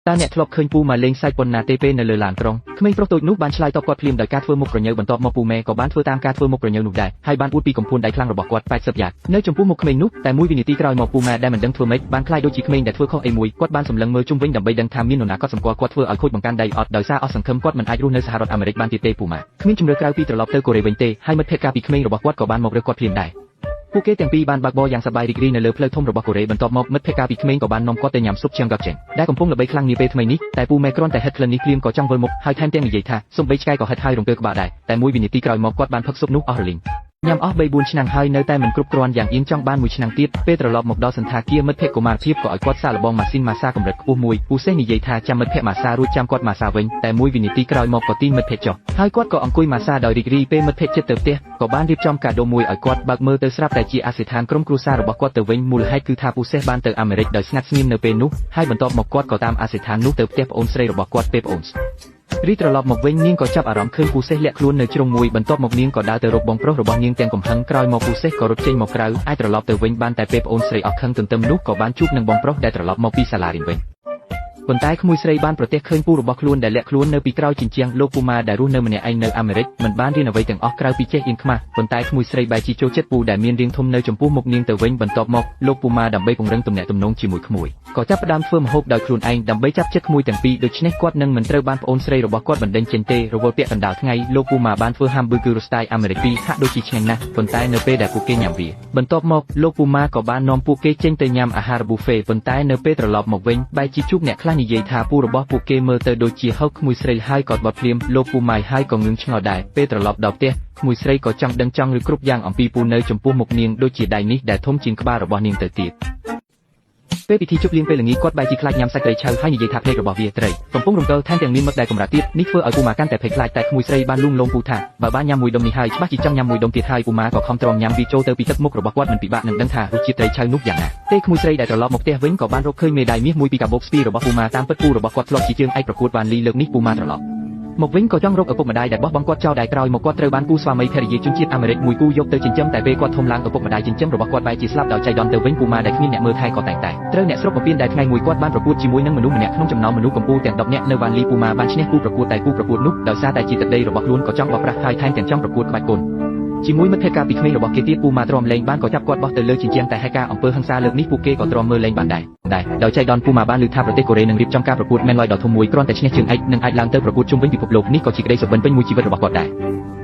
តាអ្នកធ្លាប់ឃើញពូម៉ាលេងសាច់ប៉ុណ្ណាទេពេលនៅលើឡានក្រុងក្មេងប្រុសតូចនោះបានឆ្លើយតបគាត់ភ្លាមដោយការធ្វើមុខប្រញើបន្ទាប់មកពូម៉ែក៏បានធ្វើតាមការធ្វើមុខប្រញើនោះដែរហើយបានអួតពីកំភួនដៃខ្លាំងរបស់គាត់80យ៉ាតនៅចំពោះមុខក្មេងនោះតែមួយវិនាទីក្រោយមកពូម៉ែដែលមិនដឹងធ្វើម៉េចបានខ្លាចដូចជាក្មេងដែលធ្វើខុសអីមួយគាត់បានសម្លឹងមើលជុំវិញដើម្បីដឹងថាមាននរណាកត់សម្គាល់គាត់ធ្វើឲ្យខូចបង្កាន់ដៃអត់ដោយសារអស់សង្ឃឹមគាត់មិនអាចរស់នៅសហរដ្ឋអាមេរិកបានទៀតទេពូម៉ាគ្មានជំរឿក្រៅពីត្រឡប់ទៅកូរ៉េវិញទេហើយមិត្តភក្តិកាលពីក្មេងរបស់គាត់ក៏បានមករើសគាត់ភ្លាមដែរពួកគេទាំងពីរបានបើកបរយ៉ាងសប្បាយរីករាយនៅលើផ្លូវធំរបស់កូរ៉េបន្ទាប់មកមិត្តភក្តិកាលពីក្មេងក៏បាននាំគាត់ទៅញ៉ាំស៊ុបជៀងកកចេងដែលកំពុងល្បីខ្លាំងនាពេលថ្មីនេះតែពូម៉ែគ្រាន់តែហិតក្លិននេះភ្លាមក៏ចង់វិលមុខហើយថែមទាំងនិយាយថាសំបីឆ្កែក៏ហិតហើយរង្គើក្បាលដែរតែមួយវិនាទីក្រោយមកគាត់បានផឹកស៊ុបនោះអស់រលីងញ៉ាំអស់3-4ឆ្នាំហើយនៅតែមិនគ្រប់គ្រាន់យ៉ាងអៀងចង់បានមួយឆ្នាំទៀតពេលត្រឡប់មកដល់សន្តាគារមិត្តភក្តិកុមារភាពក៏ឲ្យគាត់សាកល្បងម៉ាស៊ីនម៉ាសាកម្រិតខ្ពស់មួយពូសេះនិយាយថាចាំមិត្តភក្តិម៉ាសារួចចាំគាត់ម៉ាសាវិញតែមួយវិនាទីក្រោយមកក៏ទីមិត្តភក្តិចុះហើយគាត់ក៏អង្គុយម៉ាសាដោយរីករាយពេលមិត្តភក្តិជិតទៅផ្ទះក៏បានរៀបចំកាដូមួយឲ្យគាត់បើកមើលទៅស្រាប់តែជាអាសយដ្ឋានក្រុមគ្រួសាររបស់គាត់ទៅវិញមូលហេតុគឺថាពូសេះបានទៅអាមេរិកដោយស្ងាត់ស្ងៀមនៅពេលនោះហើយបន្ទាប់មកគាត់ក៏តាមអាសយដ្ឋាននោះទៅផ្ទះប្អូនស្រីរបស់គាត់ពេលប្អូនរីត្រឡប់មកវិញនាងក៏ចាប់អារម្មណ៍ឃើញពូសេះលាក់ខ្លួននៅជ្រុងមួយបន្ទាប់មកនាងក៏ដើរទៅរកបងប្រុសរបស់នាងទាំងកំហឹងក្រោយមកពូសេះក៏រត់ចេញមកក្រៅអាចត្រឡប់ទៅវិញបានតែពេលប្អូនស្រីអស់ខឹងទន្ទឹមនោះក៏បានជួបនឹងបងប្រុសដែលត្រឡប់មកពីសាលារៀនវិញប៉ុន្តែក្មួយស្រីបានប្រទះឃើញពូរបស់ខ្លួនដែលលាក់ខ្លួននៅពីក្រោយជញ្ជាំងលោកពូម៉ាដែលរស់នៅម្នាក់ឯងនៅអាមេរិកមិនបានរៀនអ្វីទាំងអស់ក្រៅពីចេះអៀនខ្មាស់ប៉ុន្តែក្មួយស្រីបែរជាចូលចិត្តពូដែលមានរាងធំនៅចំពោះមុខនាងទៅវិញបន្ទាប់មកលោកពូម៉ាដើម្បីពង្រឹងទំនាក់ទំនងជាមួយក្មួយក៏ចាប់ផ្ដើមធ្វើម្ហូបដោយខ្លួនឯងដើម្បីចាប់ចិត្តក្មួយទាំងពីរដូច្នេះគាត់នឹងមិនត្រូវបានប្អូនស្រីរបស់គាត់បណ្ដេញចេញទេរវល់ពាក់កណ្ដាលថ្ងៃលោកពូម៉ាបានធ្វើ hamburger ស្ទាយអាមេរិកពីរហាក់ដូចជាឆ្ងាញ់ណាស់ប៉ុន្តែនៅពេលដែលពួកគេញ៉ាំវាបន្ទាប់មកលោកពូម៉ាក៏បាននាំពួកគេចេញទៅញ៉ាំអាហារ buffet ប៉ុន្តែនៅពេលត្រឡប់មកវិញបែរជាជួបអ្នកខ្លះនិយាយថាពូរបស់ពួកគេមើលទៅដូចជាហូបក្មួយស្រីហើយក៏បត់ភ្លាមលោកពូម៉ាហើយក៏ងឿងឆ្ងល់ដែរពេលត្រឡប់ដល់ផ្ទះក្មួយស្រីក៏ចង់ដឹងចង់ឬគ្រប់យ៉ាងអំពីពូនៅចំពោះមុខនាងដូចជាដៃនេះដែលធំជាងក្បាលរបស់នាងទៅទៀតពេលពិធីជប់លៀងពេលល្ងាចគាត់បែរជាខ្លាចញ៉ាំសាច់ត្រីឆៅហើយនិយាយថាភ្នែករបស់វាត្រីកំពុងរំកិលថែមទាំងមានមឹកដែលកម្រាស់ទៀតនេះធ្វើឲ្យពូម៉ាកាន់តែភ័យខ្លាចតែក្មួយស្រីបានលួងលោមពូថាបើបានញ៉ាំមួយដុំនេះហើយច្បាស់ជាចង់ញ៉ាំមួយដុំទៀតហើយពូម៉ាក៏ខំទ្រាំញ៉ាំវាចូលទៅពីទឹកមុខរបស់គាត់មិនពិបាកនឹងដឹងថារសជាតិត្រីឆៅនោះយ៉ាងណាទេក្មួយស្រីដែលត្រឡប់មកផ្ទះវិញក៏បានរកឃើញមេដាយមាសមួយពីកាបូបស្ពីរបស់ពូម៉ាតាមពិតពូរបស់គាត់ធ្លាប់ជាជើងឯកប្រកួតវ៉ានលីលើកនេះពូម៉ាត្រឡប់មកវិញក៏ចង់រកឪពុកម្ដាយដែលបោះបង់គាត់ចោលដែរក្រោយមកគាត់ត្រូវបានគូស្វាមីភរិយាជនជាតិអាមេរិកមួយគូយកទៅចិញ្ចឹមតែពេលគាត់ធំឡើងឪពុកម្ដាយចិញ្ចឹមរបស់គាត់បែរជាស្លាប់ដោយចៃដន្យទៅវិញពូម៉ាដែលគ្មានអ្នកមើលថែក៏តែងតែត្រូវអ្នកស្រុកបំពេញដែលថ្ងៃមួយគាត់បានប្រកួតជាមួយនឹងមនុស្សម្នាក់ក្នុងចំណោមមនុស្សកំពូលទាំង10នាក់នៅវ៉ានលីពូម៉ាបានឈ្នះគូប្រកួតតែគូប្រកួតនោះដោយសារតែជាទឹកដីរបស់ខ្លួនក៏ចង់បោះប្រាស់ហើយថែមទាំងចង់ប្រកួតក្បាច់គុណជាមួយមិត្តភក្តិកាលពីក្មេងរបស់គេទៀតពូម៉ាទ្រាំលេងបានក៏ចាប់គាត់បោះទៅលើជញ្ជាំងតែហេតុការអំពើហិង្សាលើកនេះពួកគេក៏ទ្រាំមើលលេងបានដែរដោយចៃដន្យពូម៉ាបានឮថាប្រទេសកូរ៉េនឹងរៀបចំការប្រកួតមែនលយដ៏ធំមួយគ្រាន់តែឈ្នះជើងឯកនឹងអាចឡើងទៅប្រកួតជុំវិញពិភពលោកនេះក៏ជាក្តីសុបិនពេញមួយជីវិតរបស់គាត់ដែរ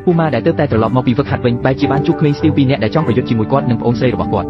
ពូម៉ាដែលទើបតែត្រឡប់មកពីហ្វឹកហាត់វិញបែរជាបានជួបក្មេងស្ទីវ2នាក់ដែលចង់ប្រយុទ្ធជាមួយគាត់និងប្អូនស្រីរបស់គាត់